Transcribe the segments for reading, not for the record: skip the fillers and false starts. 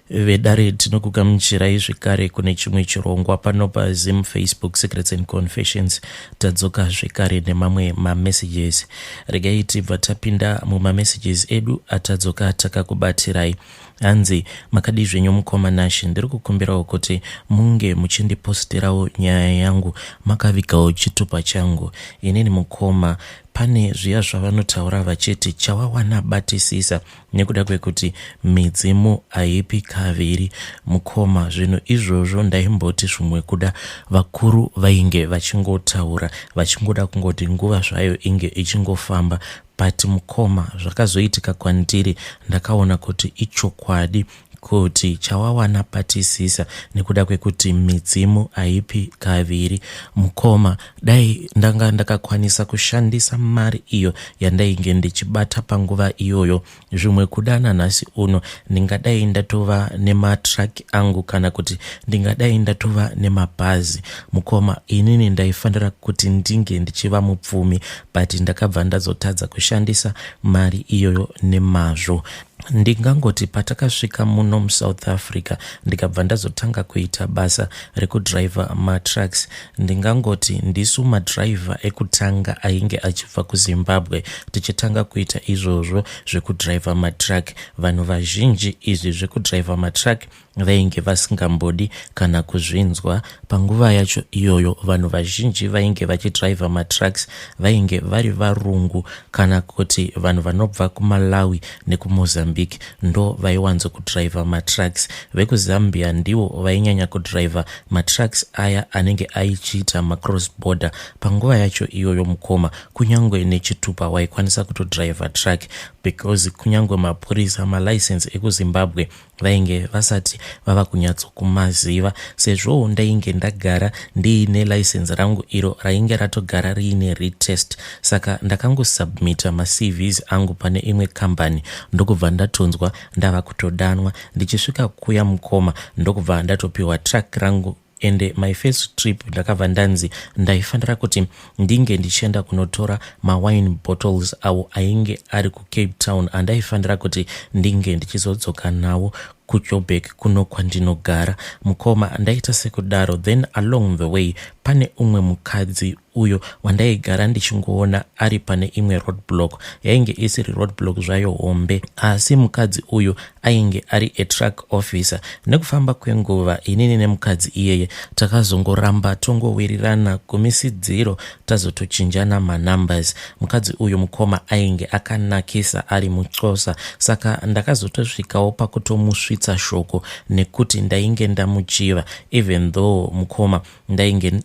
vedare tinokugamuchirai zvekare kune chimwe chirongwa pano paZim Facebook Secrets and Confessions. Tadzoka zvekare nemamwe mamessages. Regai tibva tapinda mumamessages edu atadzoka takakubatirai. Hanzi makadi zvenyu mukoma Nashi, ndiri kukumbirawo kuti munge muchindiposterawo nyaya yangu makavigawo chitupa changu. Inini mukoma, pane zviya zvavanotaura vachiti chawawana batisisa nekuda kwekuti midzimu haipi kaviri. Mukoma, zvinhu izvozvo ndaimboti zvimwe kuda vakuru vainge vachingotaura vachingoda kungoti nguva zvayo inge ichingofamba. But mukoma, zvakazoitika kwandiri ndakaona kuti ichokwadi kuti chawawana batisisa nekuda kwekuti midzimu haipi kaviri. Mukoma, dai ndanga ndakakwanisa kushandisa mari iyo yandainge ndichibata panguva iyoyo, zvimwe kudana nhasi uno ndingadai ndatova nematraki angu kana kuti ndingadai ndatova nemabhazi. Mukoma, inini ndaifanira kuti ndinge ndichiva mupfumi, but ndakabva ndazotadza kushandisa mari iyoyo nemazvo. Ndingangoti patakasvika muno muSouth Africa ndikabva ndazotanga kuita basa rekudriver matrucks, ndingangoti ndisu madriver ekutanga ainge achibva kuZimbabwe tichitanga kuita izvozvo zvekudriver matruck. Vanhu vazhinji izvi zvekudriver matruck vainge vasingambodi kana kuzvinzwa. Panguva yacho iyoyo vanhu vazhinji vainge vachidriver matrucks vainge vari varungu kana kuti vanhu vanobva kuMalawi nekuMozambique ndo vaiwanzo kudriver matrucks. VekuZambia ndivo vainyanya kudriver matrucks aya anenge aichiita macross border. Panguva yacho iyoyo mukoma, kunyangwe nechitupa waikwanisa kutodriver truck, because kunyangwe mapurisa malicense ekuZimbabwe vainge vasati vava kunyatsokumaziva. Sezvo ndainge ndagara ndiine license rangu iro rainge ratogara riine retest, saka ndakangosubmita maCVs angu pane imwe kambani ndokubva ndatonzwa ndava kutodanwa. Ndichisvika kuya mukoma ndokubva ndatopiwa truck rangu. And my first trip ndakabva ndanzi ndaifanira kuti ndinge ndichienda kunotora mawine bottles awo ainge ari kuCape Town, andaifanira kuti ndinge ndichizodzoka nawo kuJoburg kuno kwandinogara. Mukoma, ndaita sekudaro, then along the way pane umwe mukadzi uyo wandaigara ndichingoona ari pane imwe roadblock, yainge isiri roadblock zvayo hombe, asi mukadzi uyu ainge ari truck officer. Nekufamba kwenguva inini nemukadzi iyeye takazongoramba tongowirirana kumisidziro tazotochinjana manumbers. Mukadzi uyu mukoma ainge akanakisa ari muXhosa, saka ndakazotosvikawo pakutomusvitsa shoko nekuti ndainge ndamuchiva, even though mukoma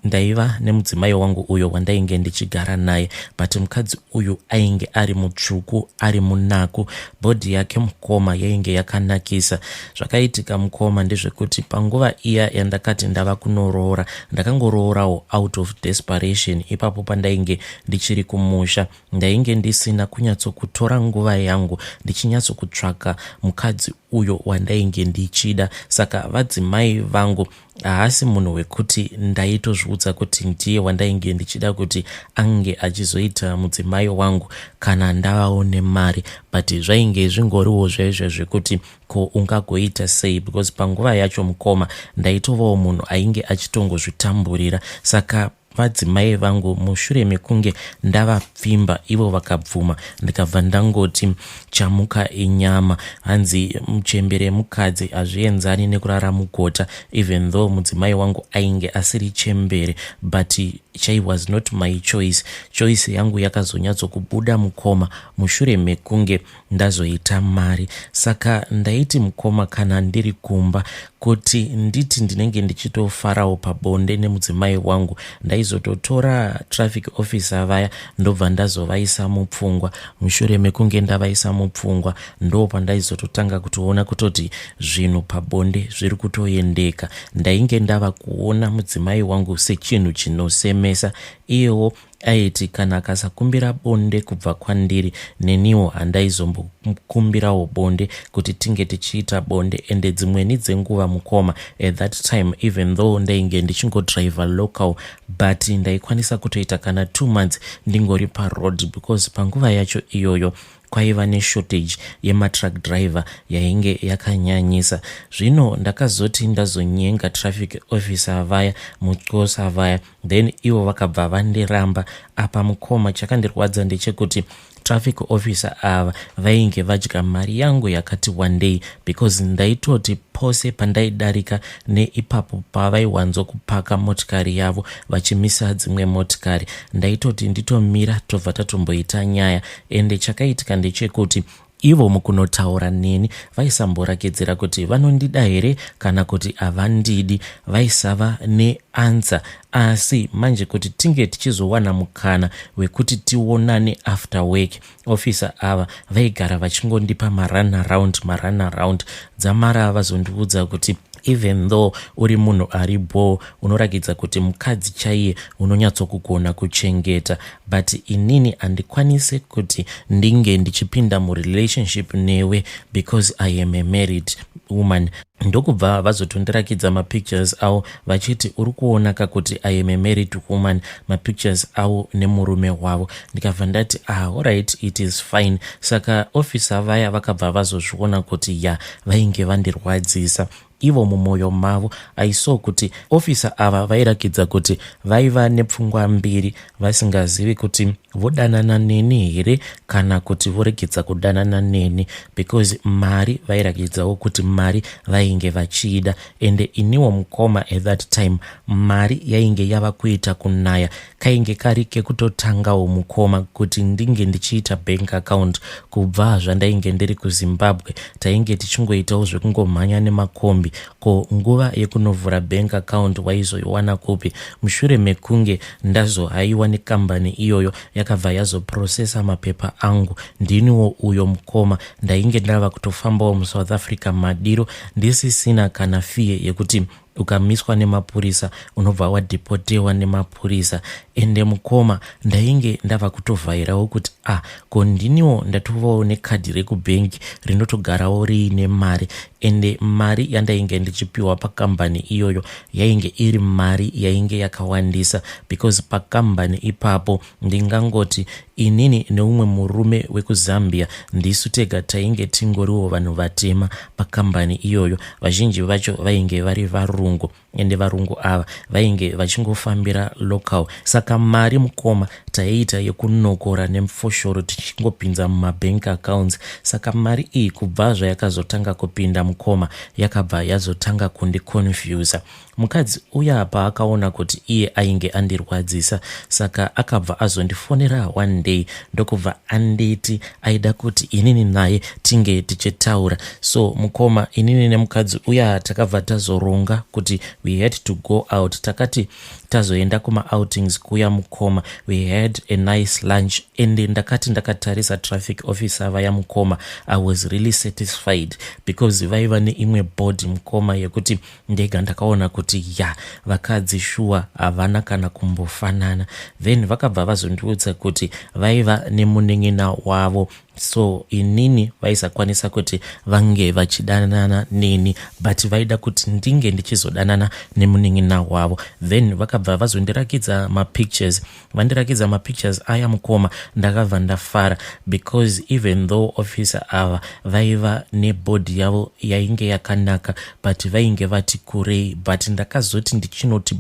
ndaiva nemudzimai wangu uyo wandainge ndichigara naye, but mukadzi uyu ainge ari mutsvuku, ari munaku, body yake mukoma yainge yakanakisa. Zvakaitika mukoma ndezvekuti panguva iya yandakati ndava kunoroora, ndakangoroorawo out of desperation. Ipapo pandainge ndichiri kumusha, ndainge ndisina kunyatsokutora nguva yangu ndichinyatsokutsvaka mukadzi uyo wandainge ndichida. Saka vadzimai vangu haasi munhu wekuti ndaitozviudza kuti ndiye wandainge ndichida kuti ange achizoita mudzimai wangu kana ndavawo nemari, but zvainge zvingoriwo zvaizvo zvekuti ko ungagoita sei, because panguva yacho mukoma ndaitovawo munhu ainge achitongozvitamburira. Saka vadzimai vangu mushure mekunge ndavapfimba ivo vakabvuma, ndikabva ndangoti chamuka inyama. Hanzi muchembere mukadzi hazvienzani nekurara mugota, even though mudzimai wangu ainge asiri chembere, but she was not my choice. Choice yangu yakazonyatsokubuda mukoma mushure mekunge ndazoita mari. Saka ndaiti mukoma, kana ndiri kumba kuti nditi ndinenge ndichitofarawo pabonde nemudzimai wangu, ndaizototora traffic officer vaya ndobva ndazovaisa mupfungwa. Mushure mekunge ndavaisa mupfungwa ndo pandaizototanga kutoona kutoti zvinhu pabonde zviri kutoendeka. Ndainge ndava kuona mudzimai wangu sechinhu chinosemesa. Iyewo aiti kana akasakumbira bonde kubva kwandiri, neniwo handaizombokumbirawo bonde kuti tinge tichiita bonde. Ende dzimweni dzenguva mukoma, at that time even though ndainge ndichingodriver local, but ndaikwanisa kutoita kana 2 months ndingori paroad, because panguva yacho iyoyo kwaiva neshortage yematruck driver yainge yakanyanyisa. Zvino ndakazoti ndazonyenga traffic officer vaya muXHOSA vaya, then ivo vakabva vandiramba. Apa mukoma chakandirwadza ndechekuti traffic officer ava vainge vadya mari yangu yakati wandei, because ndaitoti pose pandaidarika neipapo pavaiwanzokupaka motikari yavo vachimisa dzimwe motikari, ndaitoti nditomira tobva tatomboita nyaya. Ende chakaitika ndechekuti ivo mukunotaura neni vaisamborakedzera kuti vanondida here kana kuti havandidi, vaisava neansa. Asi manje kuti tinge tichizowana mukana wekuti tionane after work, officer ava vaigara vachingondipa marun around dzamara vazondiudza kuti even though uri munhu ari bo unorakidza kuti mukadzi chaiye unonyatsokugona kuchengeta, but inini handikwanise kuti ndinge ndichipinda murelationship newe because I am a married woman. Ndokubva vazotondirakidza mapictures avo vachiti uri kuonaka kuti I am a married woman, mapictures avo nemurume wavo. Ndikabva ndati alright, it is fine. Saka officer vaya vakabva vazozviona kuti ya vainge vandirwadzisa. Ivo mumwoyo mavo aiso kuti officer ava vairakidza kuti vaiva nepfungwa mbiri, vasingazivi kuti vodanana neni here kana kuti voregedza kudanana neni, because mari vairakidzawo kuti mari vainge vachiida. Ende iniwo mukoma at that time mari yainge yava kuita kunaya, kainge kari kekutotangawo mukoma kuti ndinge ndichiita bank account. Kubva zvandainge ndiri kuZimbabwe tainge tichingoitawo zvekungomhanya nemakombi. Ko nguva yekunovhura bank account waizoiwana kupi? Mushure mekunge ndazohaiwa nekambani iyoyo yakabva yazoprocessa mapepa angu, ndiniwo uyo mukoma ndainge ndava kutofambawo muSouth Africa madiro ndisisina kana fee yekuti ukamiswa nemapurisa unobva wadepotewa nemapurisa. Ende mukoma ndainge ndava kutovhairawo kuti ko ndiniwo ndatovawo nekadhi rekubhengi rinotogarawo riine mari. Ende mari yandainge ndichipiwa pakambani iyoyo yainge iri mari yainge yakawandisa, because pakambani ipapo ndingangoti inini neumwe murume wekuZambia ndisu tega tainge tingoriwo vanhu vatema pakambani iyoyo. Vazhinji vacho vainge vari varungu, ende varungu ava vainge vachingofambira local. Saka mari mukoma taiita yekunokora nemufoshoro tichingopinza mumabank accounts. Saka mari iyi kubva zvayakazotanga kupinda mukoma yakabva yazotanga kundiconfusa. Mukadzi uya paakaona kuti iye ainge andirwadzisa, saka akabva azondifonera one day ndokubva anditi aida kuti inini naye tinge tichitaura. So mukoma inini nemukadzi uya takabva tazoronga kuti we had to go out. Takati tazoenda kuma outings kuya mukoma, we had a nice lunch. Ende ndakati ndakatarisa traffic officer vaya mukoma, I was really satisfied because vaiva neimwe board mukoma yekuti ndega ndakaona kuti ya vakadzi shua havana kana kumbofanana. Then vakabva vazondiudza kuti vaiva nemunen'ena wavo, so inini vaisakwanisa kuti vange vachidanana neni, but vaida kuti ndinge ndichizodanana nemunen'ena wavo. Then vakabva vazondirakidza mapictures. Vandirakidza mapictures aya mukoma ndakabva ndafara, because even though officer ava vaiva nebody yavo yainge yakanaka, but vainge vati kurei. But ndakazoti ndichinoti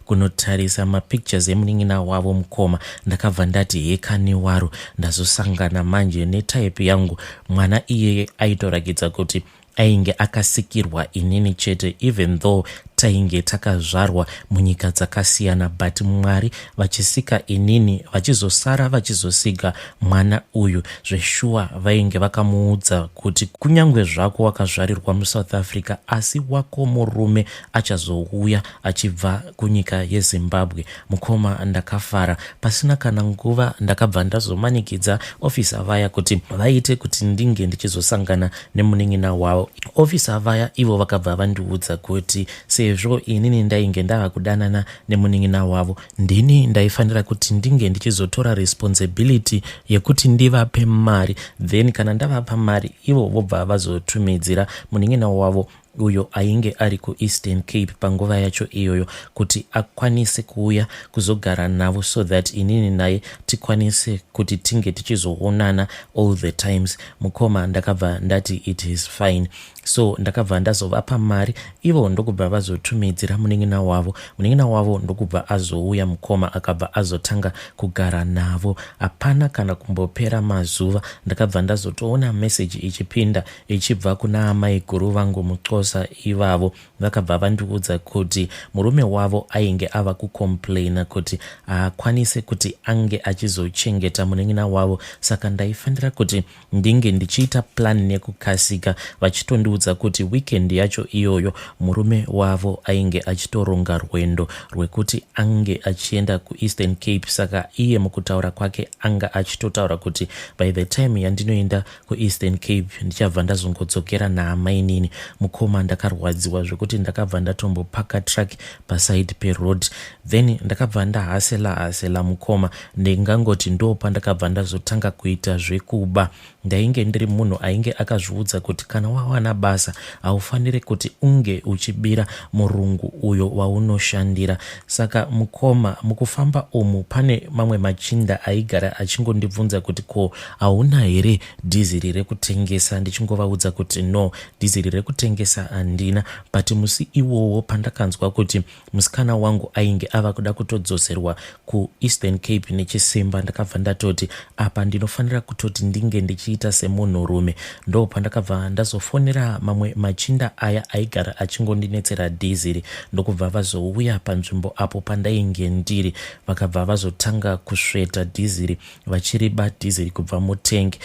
kunotarisa mapictures emunen'ena wavo mukoma, ndakabva ndati hekani waro ndazosangana manje netype yangu. Mwana iyeye aitorakidza kuti ainge akasikirwa inini chete, even though tainge takazvarwa munyika dzakasiyana, but Mwari vachisika inini vachizosara vachizosika mwana uyu. Zveshua vainge vakamuudza kuti kunyangwe zvako wakazvarirwa muSouth Africa, asi wako murume achazouya achibva kunyika yeZimbabwe. Mukoma ndakafara. Pasina kana nguva ndakabva ndazomanikidza officer vaya kuti vaite kuti ndinge ndichizosangana nemunen'ena wavo. Officer vaya ivo vakabva vandiudza kuti sezvo inini ndainge ndava kudanana nemunen'ena wavo, ndini ndaifanira kuti ndinge ndichizotora responsibility yekuti ndivape mari. Then kana ndavapa mari, ivo vobva vazotumidzira munen'ena wavo uyo ainge ari kuEastern Cape panguva yacho iyoyo kuti akwanise kuuya kuzogara navo, so that inini naye tikwanise kuti tinge tichizoonana all the times. Mukoma ndakabva ndati it is fine. So ndakabva ndazovapa mari, ivo ndokubva vazotumidzira muning'ina wavo ndokubva azouya. Mukoma akabva azotanga kugara navo. Hapana kana kumbopera mazuva ndakabva ndazotoona message ichipinda ichibva kuna amai guru vangu muXhosa ivavo. Vakabva vandiudza kuti murume wavo ainge ava kucomplaina kuti akwanise kuti ange achizochengeta muning'ina wavo. Saka ndaifanira kuti ndinge ndichiita plan nekukasika, vachitondiudza kuti weekend yacho iyoyo murume wavo ainge achitoronga rwendo rwekuti ange achienda kuEastern Cape. Saka iye mukutaura kwake anga achitotaura kuti by the time yandinoenda kuEastern Cape ndichabva ndazongodzokera naamainini. Mukoma ndakarwadziwa zvekuti ndakabva ndatombopaka track paside peroad, then ndakabva ndahasela mukoma. Ndingangoti ndo pandakabva ndazotanga kuita zvekuba. Ndainge ndiri munhu ainge akazviudza kuti kana wawana basa haufaniri kuti unge uchibira murungu uyo waunoshandira. Saka mukoma mukufamba umu pane mamwe machinda aigara achingondibvunza kuti ko hauna here dhiziri rekutengesa? Ndichingovaudza kuti no, dhiziri rekutengesa handina. But musi iwowo pandakanzwa kuti musikana wangu ainge ava kuda kutodzoserwa kuEastern Cape nechisimba, ndakabva ndatoti apa ndinofanira kutoti ndinge ndichiita semunhurume. Ndo pandakabva ndazofonera mamwe machinda aya aigara achingondinetsera dhiziri, ndokubva vazouya panzvimbo apo pandainge ndiri. Vakabva vazotanga kusveta dhiziri, vachiriba dhiziri kubva mutengi,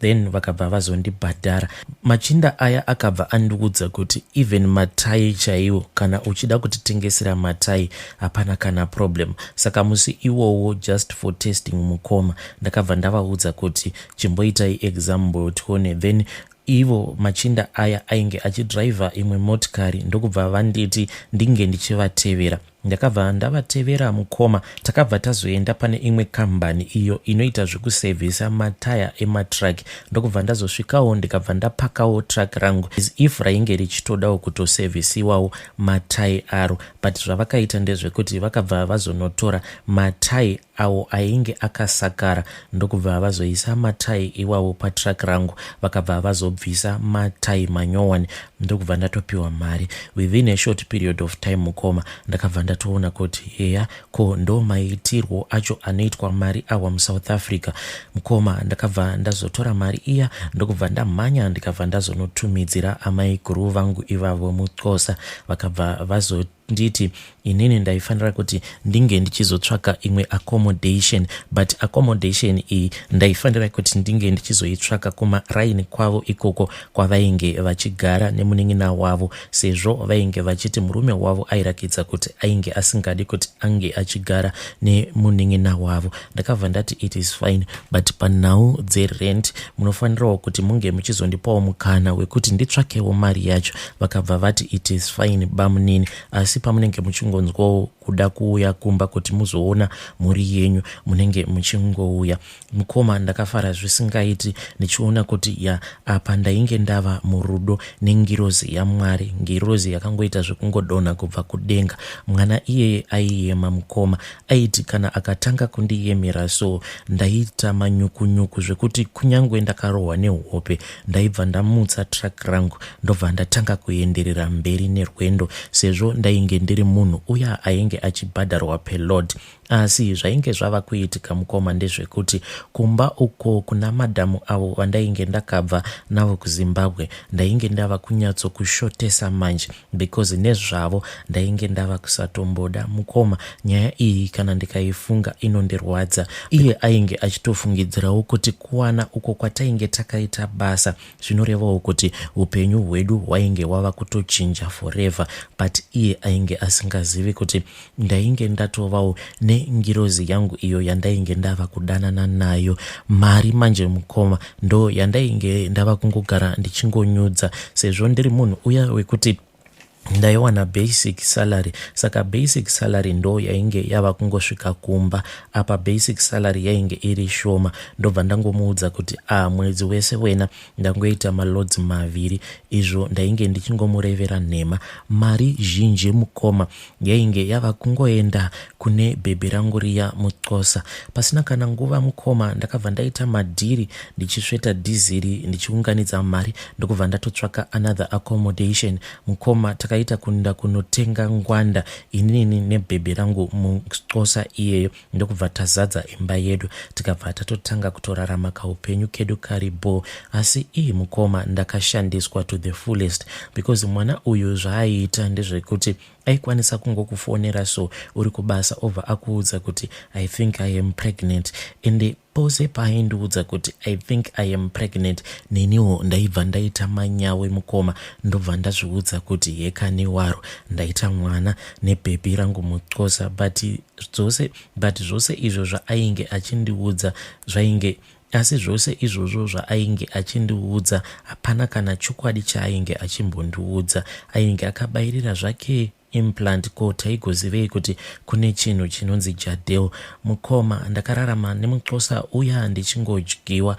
then vakabva vazondibhadhara. Machinda aya akabva andiudza kuti even matai chaiwo kana uchida kutitengesera matai hapana kana problem. Saka musi iwowo just for testing mukoma ndakabva ndavaudza kuti chimboitai example tione. Then ivo machinda aya ainge achidriva imwe motikari, ndokubva vanditi ndinge ndichivatevera. Ndakabva ndavatevera mukoma. Takabva tazoenda pane imwe kambani iyo inoita zvekusevhisa mataya ematraki. Ndokubva ndazosvikawo ndikabva ndapakawo track rangu as if rainge richitodawo kutosevhisiwawo matai aro. But zvavakaita ndezvekuti vakabva vazonotora matai awo ainge akasakara, ndokubva vazoisa matai iwawo patrack rangu. Vakabva vazobvisa matai manyowani, ndokubva ndatopiwa mari. Within a short period of time mukoma ndakabva ndatoona kuti heya ko ndo maitirwo acho anoitwa mari awa muSouth Africa. Mukoma ndakabva ndazotora mari iya, ndokubva ndamhanya ndikabva ndazonotumidzira amai guru vangu ivavo muXhosa. Vakabva vazonditi inini ndaifanira kuti ndinge ndichizotsvaka imwe accommodation, but accommodation iyi ndaifanira kuti ndinge ndichizoitsvaka kumaraini kwavo ikoko kwavainge vachigara nemuning'ina wavo, sezvo vainge vachiti murume wavo airakidza kuti ainge asingadi kuti ange achigara nemuning'ina wavo. Ndakabva ndati it is fine, but panhau dzerent munofanirawo kuti munge muchizondipawo mukana wekuti nditsvakewo mari yacho. Vakabva vati it is fine bamunini, asi pamunenge muchingonzwawo kuda kuuya kumba kuti muzoona mhuri yenyu munenge muchingouya. Mukoma ndakafara zvisingaiti nichiona kuti ya apa ndainge ndava murudo nengirozi yaMwari, ngirozi yakangoita zvekungodonha kubva kudenga. Mwana iyeye aiyema mukoma, aiti kana akatanga kundiyemera so ndaita manyukunyuku zvekuti kunyangwe ndakarohwa nehope ndaibva ndamutsa track rangu ndobva ndatanga kuenderera mberi nerwendo, sezvo ndainge ndiri munhu uya ainge achibhadharwa per load. Asi zvainge zvava kuitika mukoma ndezvekuti kumba uko kuna madhamu avo vandainge ndakabva navo kuZimbabwe ndainge ndava kunyatsokushotesa manje, because nezvavo ndainge ndava kusatomboda. Mukoma nyaya iyi kana ndikaifunga inondirwadza. Iye ainge achitofungidzirawo kuti kuwana uko kwatainge takaita basa zvinorevawo kuti upenyu hwedu hwainge hwava kutochinja forever, but iye ainge asingazivi kuti ndainge ndatovawo nengirozi yangu iyo yandainge ndava kudanana nayo. Mari manje mukoma ndo yandainge ndava kungogara ndichingonyudza, sezvo ndiri munhu uya wekuti ndaiwana basic salary. Saka basic salary ndo yainge yava kungosvika kumba. Apa basic salary yainge iri shoma. Ndobva ndangomuudza kuti mwedzi wese wena ndangoita maloads maviri. Izvo ndainge ndichingomurevera nhema. Mari zhinji mukoma yainge yava kungoenda kune bhebhi rangu riya muXhosa. Pasina kana nguva mukoma ndakabva ndaita madhiri ndichisveta dhiziri ndichiunganidza mari ndokubva ndatotsvaka another accommodation. Mukoma takaita kuenda kunotenga ngwanda inini nebhebhi rangu muXhosa iyeyo ndokubva tazadza imba yedu tikabva tatotanga kutorarama kaupenyu kedu karibo. Asi mukoma ndakashandiswa to the fullest because mwana uyu zvaaiita ndezvekuti aikwanisa kungokufonera so uri kubasa obva akuudza kuti I think I am pregnant, ende pose paaindiudza kuti I think I am pregnant neniwo ndaibva ndaita manyawe mukoma ndobva ndazviudza kuti hekani waro ndaita mwana nebhebhi rangu muXhosa. But zvose izvo zvaainge achindiudza zvainge, asi zvose izvozvo zvaainge achindiudza hapana kana chokwadi chaainge achimbondiudza. Ainge akabayirira zvake implant ko taigozivei kuti kune chinhu chinonzi jadel. Mukoma ndakararama nemuXhosa uya ndichingodyiwa.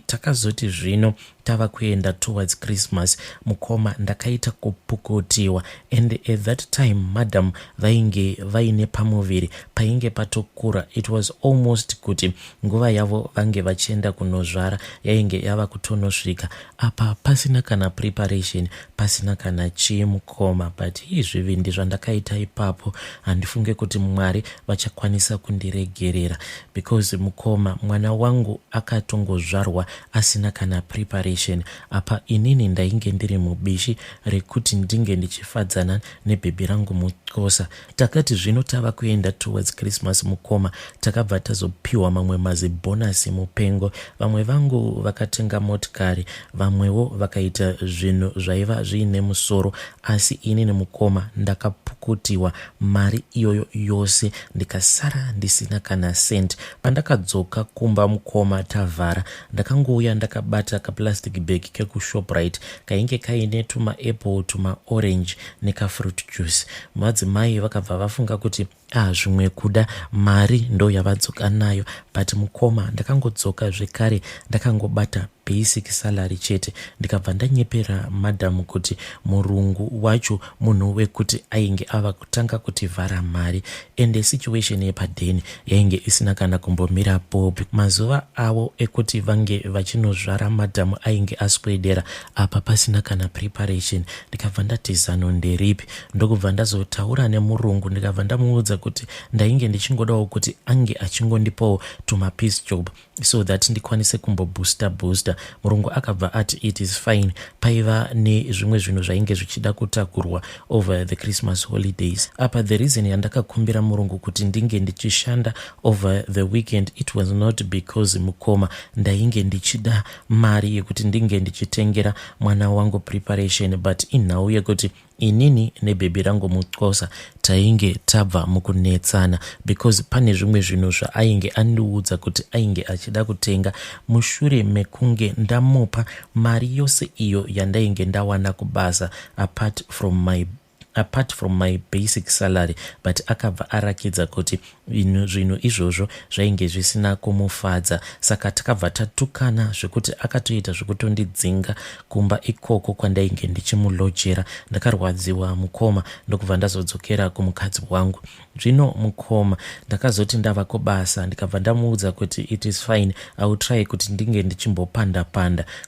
Takazoti zvino tava kuenda towards Christmas mukoma ndakaita kupukutiwa, and at that time madam vainge vaine pamuviri painge patokura. It was almost kuti nguva yavo vange vachienda kunozvara yainge yava kutonosvika. Apa pasina kana preparation, pasina kana chii mukoma. But izvivindi zvandakaita ipapo handifunge kuti Mwari vachakwanisa kundiregerera, because mukoma mwana wangu akatongozvarwa asina kana preparation. Apa inini ndainge ndiri mubishi rekuti ndinge ndichifadzana nebhebhi rangu muXhosa. Takati zvino tava kuenda towards Christmas mukoma takabva tazopiwa mamwe mazibhonasi mupengo. Vamwe vangu vakatenga motikari, vamwewo vakaita zvinhu zvaiva zviine musoro, asi inini mukoma ndakapukutiwa mari iyoyo yose ndikasara ndisina kana sent. Pandakadzoka kumba mukoma tavhara ndakangouya ndakabata kaplastic bag kekuShoprite kainge kaine tumaapple tumaorange nekafruit juice. Madzimai vakabva vafunga kuti zvimwe kuda mari ndo yavadzoka nayo, but mukoma ndakangodzoka zvekare ndakangobata basic salary chete. Ndikabva ndanyepera madam kuti murungu wacho munhu wekuti ainge ava kutanga kutivhara mari, ende situation yepadheni yainge isina kana kumbomira popi. Mazuva avo ekuti vange vachinozvara madam ainge aswedera. Apa pasina kana preparation. Ndikabva ndati zano nderipi, ndokubva ndazotaura nemurungu ndikabva ndamuudza kuti ndainge ndichingodawo kuti ange achingondipawo tumapiece job so that ndikwanise kumbobooster. Murungu akabva ati it is fine. Paiva nezvimwe zvinhu zvainge zvichida kutakurwa over the Christmas holidays. Apa the reason yandakakumbira murungu kuti ndinge ndichishanda over the weekend, it was not because mukoma ndainge ndichida mari yekuti ndinge ndichitengera mwana wangu preparation, but inhau yekuti inini nebhebhi rangu muXhosa tainge tabva mukunetsana, because pane zvimwe zvinhu zvaainge andiudza kuti ainge achida kutenga mushure mekunge ndamupa mari yose iyo yandainge ndawana kubasa apart from my basic salary. But akabva arakidza kuti zvinhu izvozvo zvainge zvisina kumufadza. Saka takabva tatukana zvekuti akatoita zvekutondidzinga kumba ikoko kwandainge ndichimulojera. Ndakarwadziwa mukoma ndokubva ndazodzokera kumukadzi wangu. Zvino mukoma ndakazoti ndava kubasa ndikabva ndamuudza kuti it is fine, I will try kuti ndinge ndichimbopanda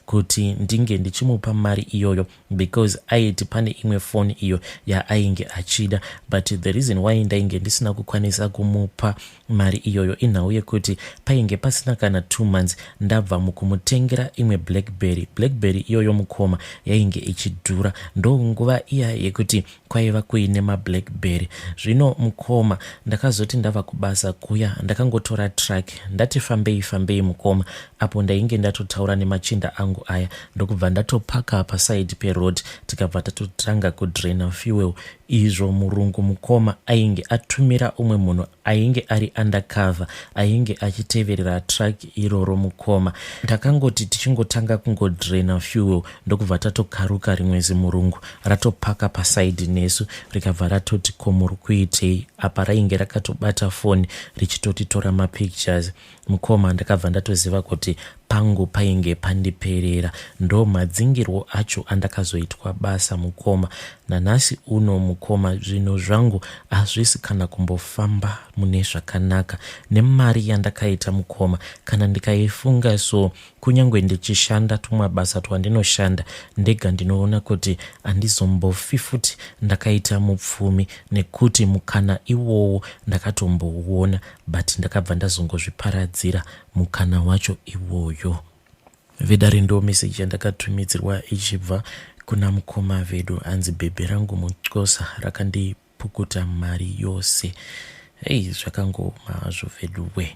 kuti ndinge ndichimupa mari iyoyo, because aiti pane imwe phone iyo ainge achida. But the reason why ndainge ndisina kukwanisa kumupa mari iyoyo inhau yekuti painge pasina kana 2 months ndabva mukumutengera imwe blackberry iyoyo mukoma yainge ichidhura. Ndo nguva iya yekuti kwaiva kuine mablackberry. Zvino mukoma ndakazoti ndava kubasa kuya ndakangotora track ndati fambei mukoma. Apo ndainge ndatotaura nemachinda angu aya ndokubva ndatopaka paside peroad tikabva tatotanga kudraina fuel fuel izvo murungu mukoma ainge atumira umwe munhu ainge ari undercover, ainge achiteverera track iroro mukoma. Ndakangoti tichingotanga kungodrena fuel ndokubva tatokaruka rimwe zimurungu ratopaka pasaidi nesu rikabva ratoti ko muri kuitei. Apa rainge rakatobata foni richitotitora mapictures. Mukoma ndakabva ndatoziva kuti pangu painge pandiperera. Ndo madzingirwo acho andakazoitwa basa mukoma. Nanhasi uno mukoma zvinhu zvangu hazvisi kana kumbofamba mune zvakanaka nemari yandakaita mukoma. Kana ndikaifunga so kunyange ndichishanda tumabasa twandinoshanda ndega ndinoona kuti handizombofi futi ndakaita mupfumi, nekuti mukana iwowo ndakatombouona but ndakabva ndazongozviparadzira mukana wacho iwoyo. Vedare ndo meseji yandakatumidzirwa ichibva kuna mukoma vedu anzi Bhebhi Rangu muXhosa, rakandipukuta mari yose. Zvakangoma hazvo vedu we.